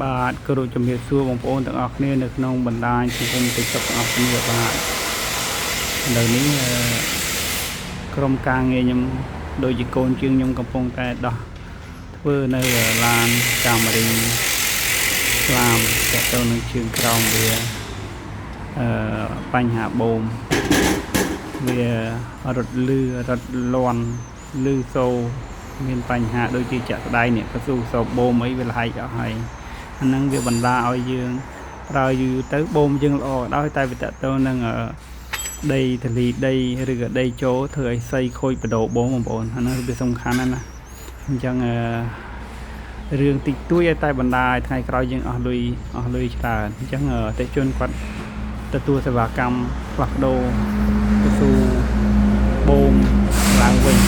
បាទគ្រូជំរាបសួរបងប្អូនទាំងអស់គ្នានៅក្នុងបណ្ដាញសង្គម TikTok ទាំងអស់គ្នាបាទឥឡូវនេះក្រុមការងារខ្ញុំដូចជាកូនជាងខ្ញុំកំពុងតែដោះធ្វើនៅឡានកាមេរីស្លាមតទៅនឹងជើងក្រោមវាបញ្ហាបូមវារត់លឺរត់លន់លឺសូមានបញ្ហាដូចជាចាក់ស្ដាយនេះក៏ស៊ូសោបូមអីវាលហែកអស់ហើយអាហ្នឹងវាបណ្ដាឲ្យយើងប្រើយូរទៅបូមយើងល្អដោយតែវាតទៅនឹងដីទលីដីឬក៏ដីចូលធ្វើឲ្យសៃខូចបដូរបូមបងប្អូនអាហ្នឹងវាសំខាន់ណាស់អញ្ចឹងរឿងតិចតួចតែបណ្ដាឲ្យថ្ងៃក្រោយយើងអស់លុយច្រើនអញ្ចឹងអតិជនគាត់ទទួលសេវាកម្មផ្លាស់ប្ដូរទៅสู่បូមឡើងវិញ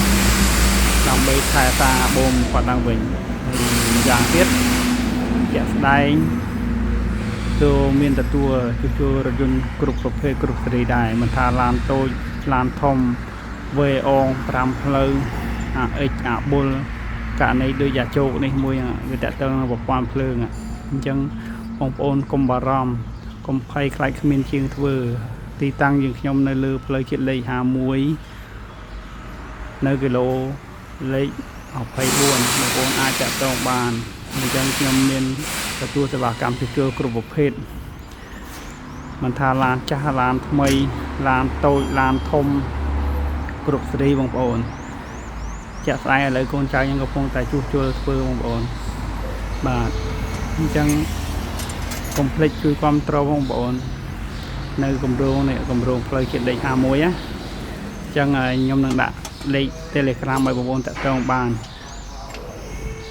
ដើម្បីថែតាបូមគាត់ឡើងវិញយ៉ាងទៀតជាក់ស្ដែងទៅមានទទួលជួសជុលរថយន្តគ្រប់ប្រភេទគ្រប់សេរីដែរមិនថាឡានតូចឡានធំវេអង5ផ្លូវអាអិចអាបុលករណីដូចអាជោគនេះមួយវាតទៅនឹងប្រព័ន្ធភ្លើងអញ្ចឹងបងប្អូនកុំបារម្ភកុំភ័យខ្លាចគ្មានជាងធ្វើទីតាំងយើងខ្ញុំនៅលើផ្លូវជាតិលេខ51នៅគីឡូលេខ24បងប្អូនអាចចាក់តងបានអញ្ចឹងខ្ញុំមានទទួលសេវាកម្មជួសជុលគ្រប់ប្រភេទមិនថាឡានចាស់ឡានថ្មីឡានតូចឡានធំគ្រប់សេរីបងប្អូនជាក់ស្ដែងឥឡូវកូនចៅខ្ញុំកំពុងតែជួសជុលធ្វើបងប្អូនបាទអញ្ចឹងកុំភ្លេចជួយគាំទ្របងប្អូននៅគម្រោងនេះគម្រោងផ្លូវជាតិលេខ51ណាអញ្ចឹងខ្ញុំនឹងដាក់លេខ Telegram ឲ្យបងប្អូនតាក់ទងបាន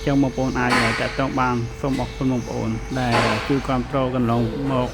ចឹងបងប្អូនអាចតាក់ទងបានសូមអរគុណបងប្អូនដែលជួយគាំទ្រកន្លងមក